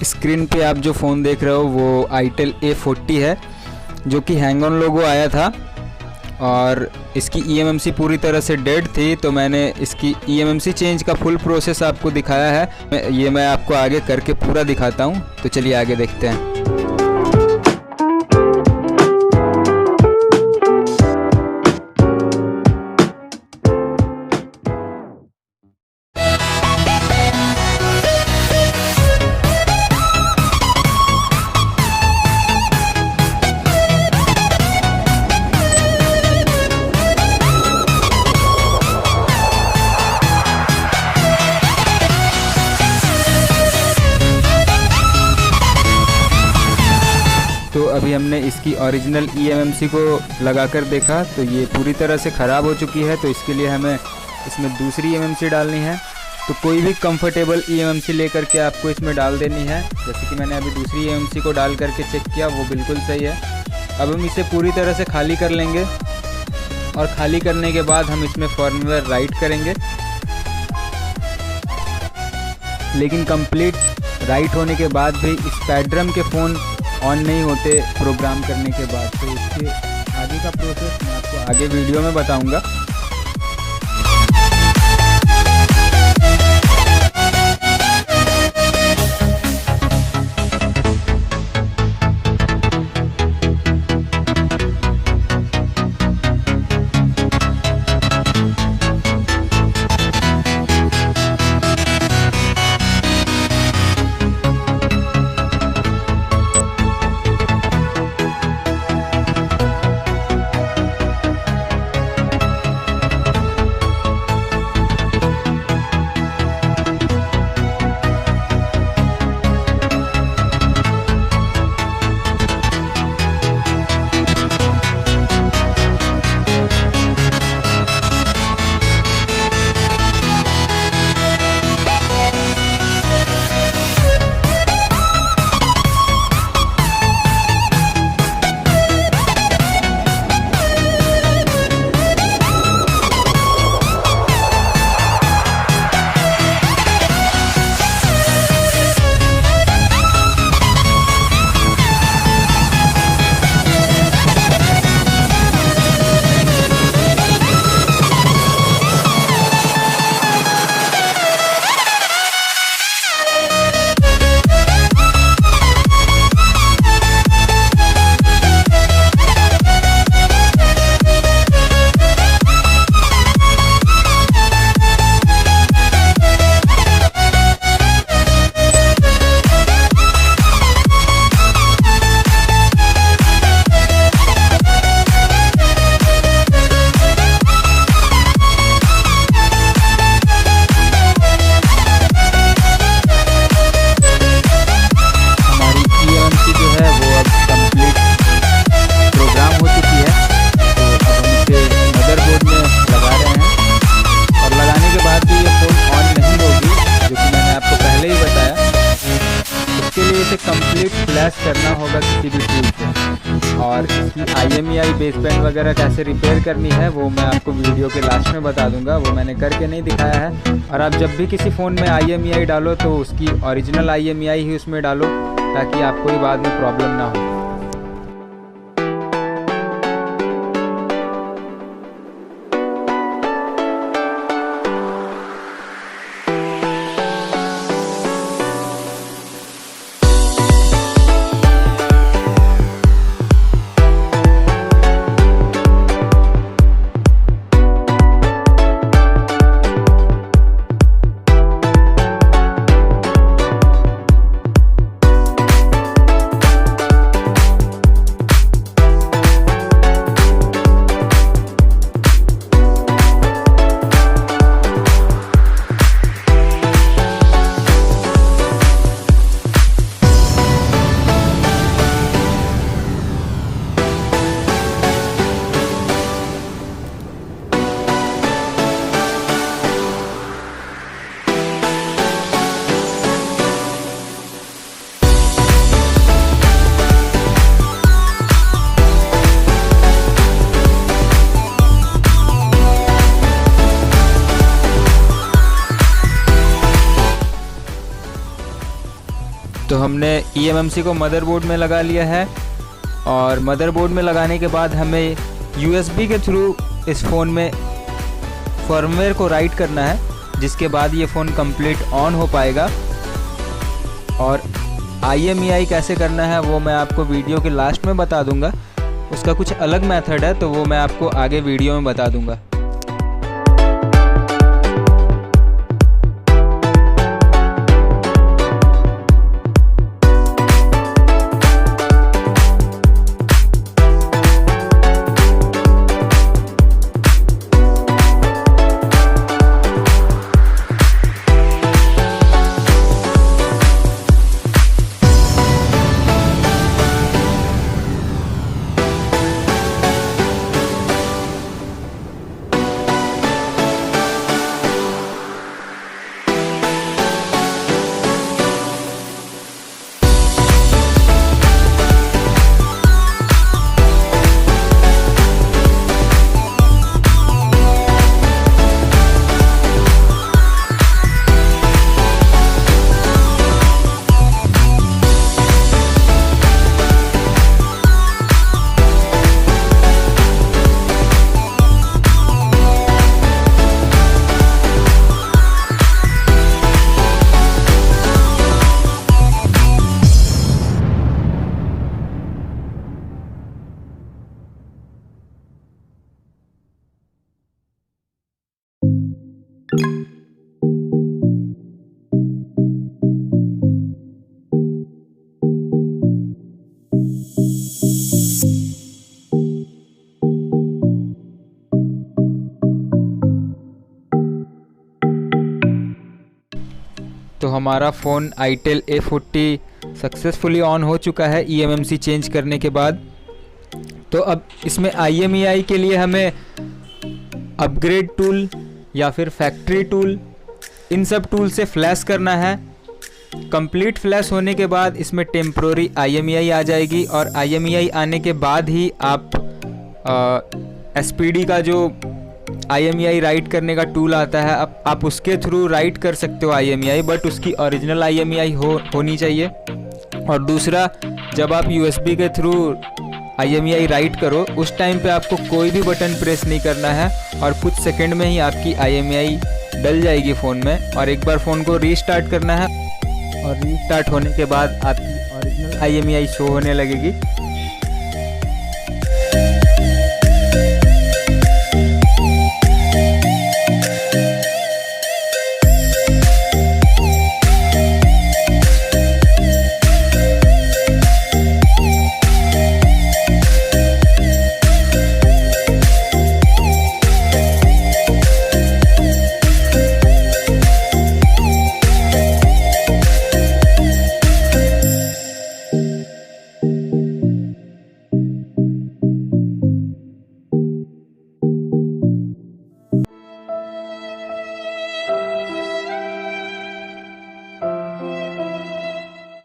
Screen पे आप जो फ़ोन देख रहे हो वो ITel A40 है, जो कि हैंग ऑन लोगो आया था और इसकी eMMC पूरी तरह से डेड थी। तो मैंने इसकी eMMC चेंज का फुल प्रोसेस आपको दिखाया है। ये मैं आपको आगे करके पूरा दिखाता हूँ। तो चलिए आगे देखते हैं। तो अभी हमने इसकी ओरिजिनल eMMC को लगाकर देखा तो ये पूरी तरह से ख़राब हो चुकी है। तो इसके लिए हमें इसमें दूसरी eMMC डालनी है। तो कोई भी कंफर्टेबल eMMC लेकर के आपको इसमें डाल देनी है। जैसे कि मैंने अभी दूसरी eMMC को डाल करके चेक किया, वो बिल्कुल सही है। अब हम इसे पूरी तरह से खाली कर लेंगे और खाली करने के बाद हम इसमें फर्मवेयर राइट करेंगे। लेकिन कंप्लीट राइट होने के बाद भी स्पैड्रम के फ़ोन ऑन नहीं होते प्रोग्राम करने के बाद। तो इसके आगे का प्रोसेस मैं आपको आगे वीडियो में बताऊंगा। कंप्लीट फ्लैश करना होगा किसी भी टूल से। और इसकी IMEI बेस बैंड वगैरह कैसे रिपेयर करनी है वो मैं आपको वीडियो के लास्ट में बता दूंगा, वो मैंने करके नहीं दिखाया है। और आप जब भी किसी फ़ोन में IMEI डालो तो उसकी ओरिजिनल IMEI ही उसमें डालो, ताकि आपको ही बाद में प्रॉब्लम ना हो। तो हमने eMMC को मदरबोर्ड में लगा लिया है और मदरबोर्ड में लगाने के बाद हमें USB के थ्रू इस फ़ोन में फर्मवेयर को राइट करना है, जिसके बाद ये फ़ोन कंप्लीट ऑन हो पाएगा। और IMEI कैसे करना है वो मैं आपको वीडियो के लास्ट में बता दूंगा। उसका कुछ अलग मेथड है तो वो मैं आपको आगे वीडियो में बता दूंगा। तो हमारा phone ITel A40 successfully on हो चुका है eMMC चेंज करने के बाद। तो अब इसमें IMEI के लिए हमें अपग्रेड टूल या फिर फैक्ट्री टूल, इन सब टूल से फ्लैश करना है। कंप्लीट फ्लैश होने के बाद इसमें टेम्प्रोरी IMEI आ जाएगी और IMEI आने के बाद ही आप SPD का जो IMEI राइट करने का टूल आता है आप उसके थ्रू राइट कर सकते हो IMEI, बट उसकी ओरिजिनल IMEI होनी चाहिए। और दूसरा, जब आप USB के थ्रू IMEI राइट करो उस टाइम पे आपको कोई भी बटन प्रेस नहीं करना है और कुछ सेकंड में ही आपकी IMEI डल जाएगी फ़ोन में। और एक बार फ़ोन को रीस्टार्ट करना है और रीस्टार्ट होने के बाद आपकी ओरिजिनल IMEI शो होने लगेगी।